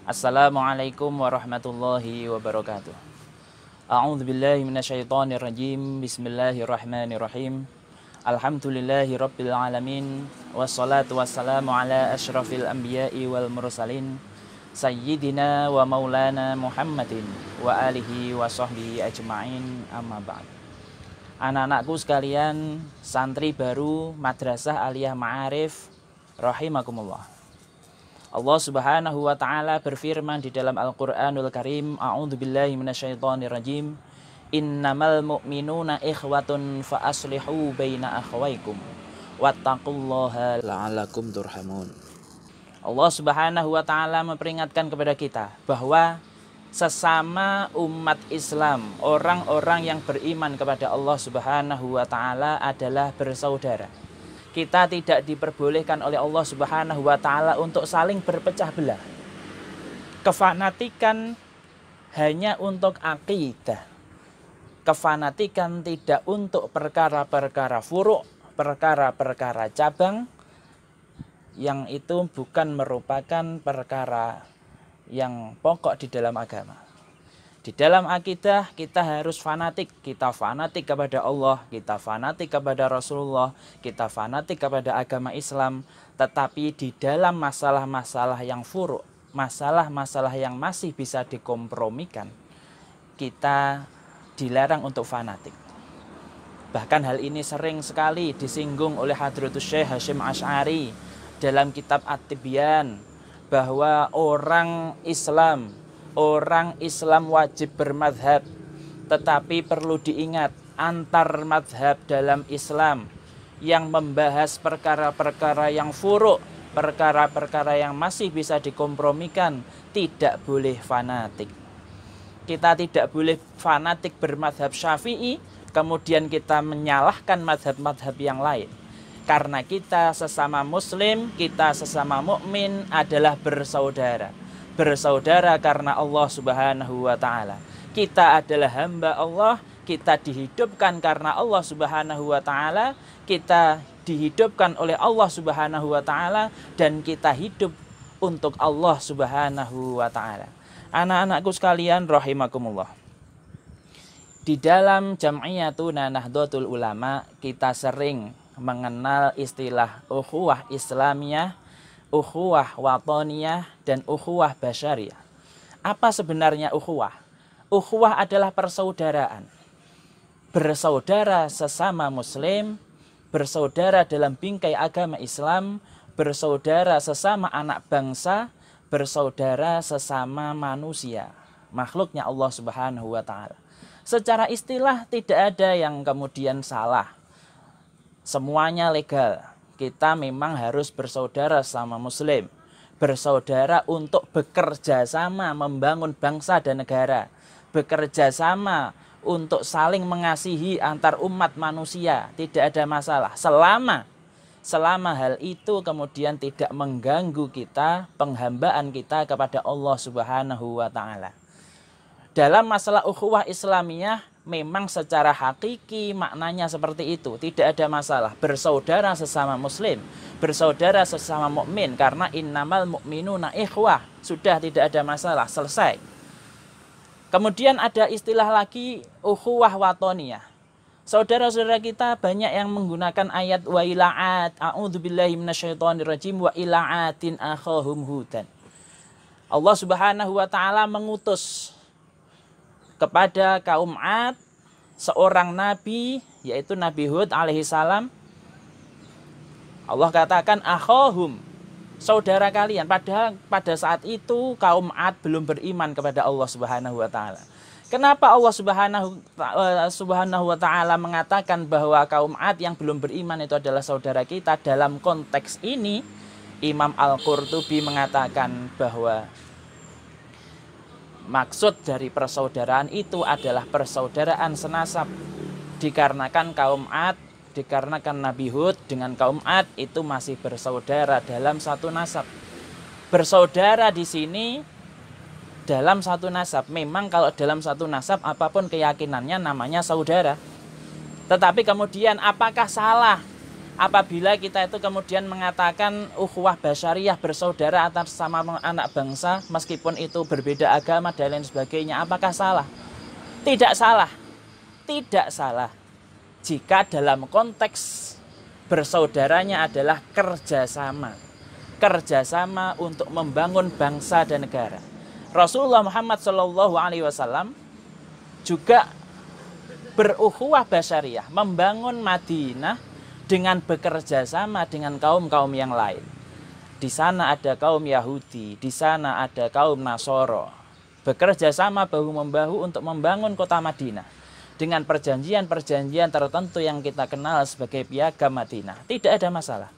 Assalamualaikum warahmatullahi wabarakatuh. A'udzu billahi minasyaitonir rajim. Bismillahirrahmanirrahim. Alhamdulillahi rabbil alamin. Wassalatu wassalamu ala asyrafil anbiya'i wal mursalin. Sayyidina wa maulana Muhammadin wa alihi wa sahbihi ajma'in, amma ba'd. Anak-anakku sekalian, santri baru Madrasah Aliyah Ma'arif rahimakumullah. Allah Subhanahu wa taala berfirman di dalam Al-Qur'anul Karim, A'udzubillahi minasyaitonirrajim. Innamal mu'minuna ikhwatun fa aslihu baina akhawaykum wattaqullaha la'allakum turhamun. Allah Subhanahu wa taala memperingatkan kepada kita bahwa sesama umat Islam, orang-orang yang beriman kepada Allah Subhanahu wa taala adalah bersaudara. Kita tidak diperbolehkan oleh Allah Subhanahu wa taala untuk saling berpecah belah. Kefanatikan hanya untuk akidah. Kefanatikan tidak untuk perkara-perkara furu', perkara-perkara cabang yang itu bukan merupakan perkara yang pokok di dalam agama. Di dalam akidah kita harus fanatik. Kita fanatik kepada Allah, kita fanatik kepada Rasulullah, kita fanatik kepada agama Islam. Tetapi di dalam masalah-masalah yang furu', masalah-masalah yang masih bisa dikompromikan, kita dilarang untuk fanatik. Bahkan hal ini sering sekali disinggung oleh Hadratus Syekh Hasyim Asy'ari dalam kitab At-Tibyan, bahwa orang Islam wajib bermadhab, tetapi perlu diingat antar madhab dalam Islam yang membahas perkara-perkara yang furu', perkara-perkara yang masih bisa dikompromikan, tidak boleh fanatik. Kita tidak boleh fanatik bermadhab Syafi'i, kemudian kita menyalahkan madhab-madhab yang lain. Karena kita sesama muslim, kita sesama mukmin adalah bersaudara. Bersaudara karena Allah Subhanahu wa taala. Kita adalah hamba Allah, kita dihidupkan karena Allah Subhanahu wa taala, kita dihidupkan oleh Allah Subhanahu wa taala, dan kita hidup untuk Allah Subhanahu wa taala. Anak-anakku sekalian rahimakumullah. Di dalam Jam'iyatuna Nahdlatul Ulama kita sering mengenal istilah ukhuwah Islamiyah, ukhuwah watoniyah, dan ukhuwah basyariyah. Apa sebenarnya ukhuwah? Ukhuwah adalah persaudaraan. Bersaudara sesama muslim, bersaudara dalam bingkai agama Islam, bersaudara sesama anak bangsa, bersaudara sesama manusia, makhluknya Allah Subhanahu wa taala. Secara istilah tidak ada yang kemudian salah. Semuanya legal. Kita memang harus bersaudara sama muslim, bersaudara untuk bekerja sama membangun bangsa dan negara, bekerja sama untuk saling mengasihi antar umat manusia, tidak ada masalah selama hal itu kemudian tidak mengganggu kita, penghambaan kita kepada Allah Subhanahu wa taala. Dalam masalah ukhuwah Islamiyah memang secara hakiki maknanya seperti itu, tidak ada masalah. Bersaudara sesama muslim, bersaudara sesama mukmin, karena innamal mu'minuna ikhwah, sudah tidak ada masalah, selesai. Kemudian ada istilah lagi ukhuwah watoniyah. Saudara-saudara kita banyak yang menggunakan ayat wa ila'at, a'udzubillahi minasyaitonirrajim, wa ila'atin akhahum hudan. Allah Subhanahu wa taala mengutus kepada kaum 'Ad seorang nabi, yaitu Nabi Hud alaihissalam. Allah katakan akhahum, saudara kalian. Padahal pada saat itu kaum 'Ad belum beriman kepada Allah Subhanahu wa taala. Kenapa Allah Subhanahu wa taala mengatakan bahwa kaum 'Ad yang belum beriman itu adalah saudara kita? Dalam konteks ini Imam Al-Qurtubi mengatakan bahwa maksud dari persaudaraan itu adalah persaudaraan senasab. Dikarenakan kaum 'Ad, dikarenakan Nabi Hud dengan kaum 'Ad itu masih bersaudara dalam satu nasab. Bersaudara di sini dalam satu nasab. Memang kalau dalam satu nasab apapun keyakinannya namanya saudara. Tetapi kemudian apakah salah apabila kita itu kemudian mengatakan ukhuwah basyariyah, bersaudara atas sama anak bangsa meskipun itu berbeda agama dan lain sebagainya, apakah salah? Tidak salah. Tidak salah jika dalam konteks bersaudaranya adalah kerjasama. Kerjasama untuk membangun bangsa dan negara. Rasulullah Muhammad SAW juga berukhuwah basyariyah, membangun Madinah dengan bekerja sama dengan kaum-kaum yang lain. Di sana ada kaum Yahudi, di sana ada kaum Nasoro. Bekerja sama bahu-membahu untuk membangun kota Madinah dengan perjanjian-perjanjian tertentu yang kita kenal sebagai piagam Madinah. Tidak ada masalah.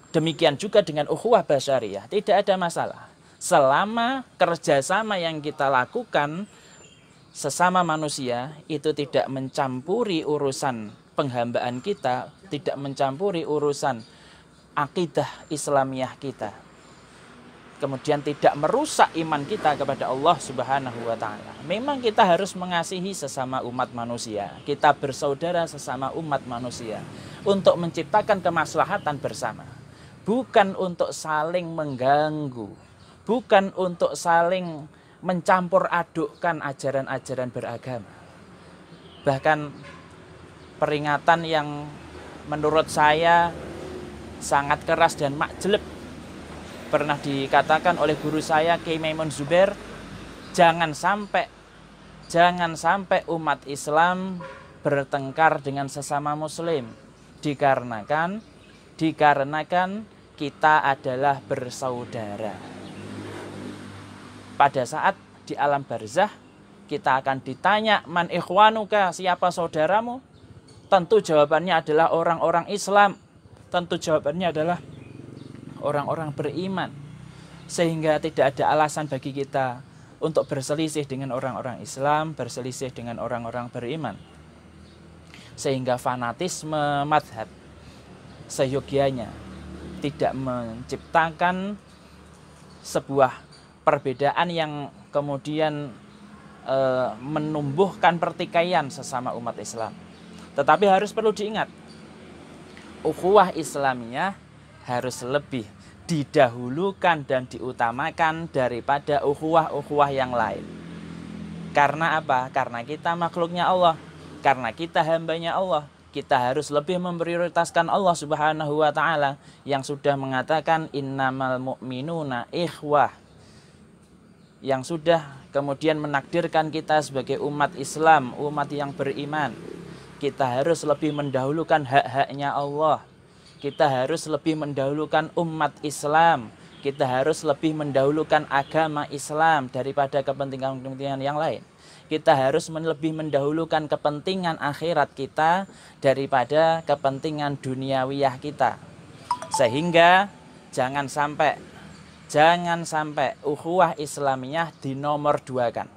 Demikian juga dengan ukhuwah basyariyah, tidak ada masalah. Selama kerjasama yang kita lakukan sesama manusia itu tidak mencampuri urusan penghambaan kita, tidak mencampuri urusan akidah Islamiyah kita, kemudian tidak merusak iman kita kepada Allah Subhanahu wa Ta'ala. Memang kita harus mengasihi sesama umat manusia, kita bersaudara sesama umat manusia untuk menciptakan kemaslahatan bersama, bukan untuk saling mengganggu, bukan untuk saling mencampur adukkan ajaran-ajaran beragama. Bahkan peringatan yang menurut saya sangat keras dan makjeleb pernah dikatakan oleh guru saya Kiai Maimun Zubair, jangan sampai umat Islam bertengkar dengan sesama muslim dikarenakan kita adalah bersaudara. Pada saat di alam barzah kita akan ditanya, man ikhwanuka, siapa saudaramu? Tentu jawabannya adalah orang-orang Islam. Tentu jawabannya adalah orang-orang beriman. Sehingga tidak ada alasan bagi kita untuk berselisih dengan orang-orang Islam, berselisih dengan orang-orang beriman. Sehingga fanatisme madhab seyogianya tidak menciptakan sebuah perbedaan yang kemudian menumbuhkan pertikaian sesama umat Islam. Tetapi harus perlu diingat, ukhuwah Islamiyah harus lebih didahulukan dan diutamakan daripada ukhuwah-ukhuwah yang lain. Karena apa? Karena kita makhluknya Allah, karena kita hambanya Allah. Kita harus lebih memprioritaskan Allah Subhanahu wa Ta'ala yang sudah mengatakan innamal mu'minuna ikhwah, yang sudah kemudian menakdirkan kita sebagai umat Islam, umat yang beriman. Kita harus lebih mendahulukan hak-haknya Allah. Kita harus lebih mendahulukan umat Islam. Kita harus lebih mendahulukan agama Islam daripada kepentingan-kepentingan yang lain. Kita harus lebih mendahulukan kepentingan akhirat kita daripada kepentingan duniawiyah kita. Sehingga jangan sampai ukhuwah Islamiyah dinomorduakan.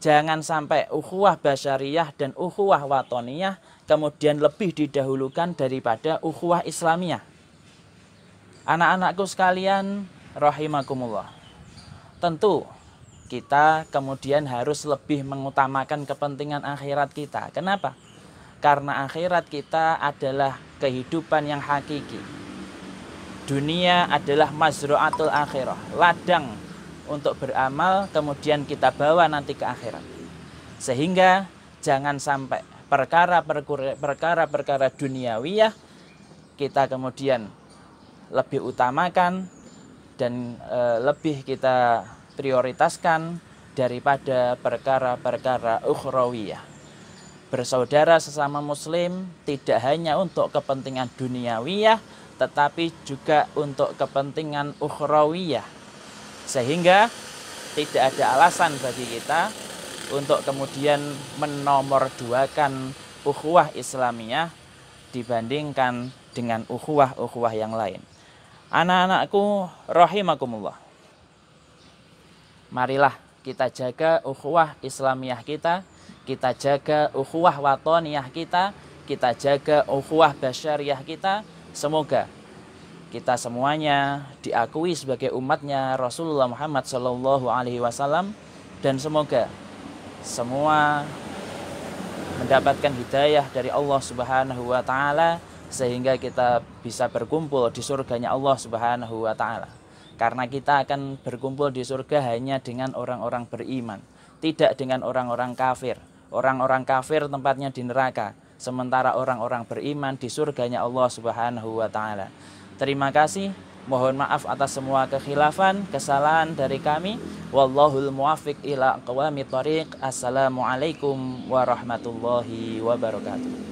Jangan sampai ukhuwah basyariyah dan ukhuwah watoniyah kemudian lebih didahulukan daripada ukhuwah Islamiyah. Anak-anakku sekalian, rahimakumullah. Tentu kita kemudian harus lebih mengutamakan kepentingan akhirat kita. Kenapa? Karena akhirat kita adalah kehidupan yang hakiki. Dunia adalah mazru'atul akhirah, ladang untuk beramal kemudian kita bawa nanti ke akhirat. Sehingga jangan sampai perkara-perkara duniawiyah kita kemudian lebih utamakan dan lebih kita prioritaskan daripada perkara-perkara ukhrawiyah. Bersaudara sesama muslim tidak hanya untuk kepentingan duniawiyah tetapi juga untuk kepentingan ukhrawiyah. Sehingga tidak ada alasan bagi kita untuk kemudian menomorduakan ukhuwah Islamiyah dibandingkan dengan ukhuwah-ukhuwah yang lain. Anak-anakku rahimakumullah. Marilah kita jaga ukhuwah Islamiyah kita jaga ukhuwah watoniyah kita jaga ukhuwah basyariyah kita. Semoga kita semuanya diakui sebagai umatnya Rasulullah Muhammad SAW dan semoga semua mendapatkan hidayah dari Allah Subhanahu wa Ta'ala sehingga kita bisa berkumpul di surganya Allah Subhanahu wa taala. Karena kita akan berkumpul di surga hanya dengan orang-orang beriman, tidak dengan orang-orang kafir. Orang-orang kafir tempatnya di neraka, sementara orang-orang beriman di surganya Allah Subhanahu wa taala. Terima kasih. Mohon maaf atas semua kekhilafan, kesalahan dari kami. Wallahul muwaffiq ila aqwamit thoriq. Assalamualaikum warahmatullahi wabarakatuh.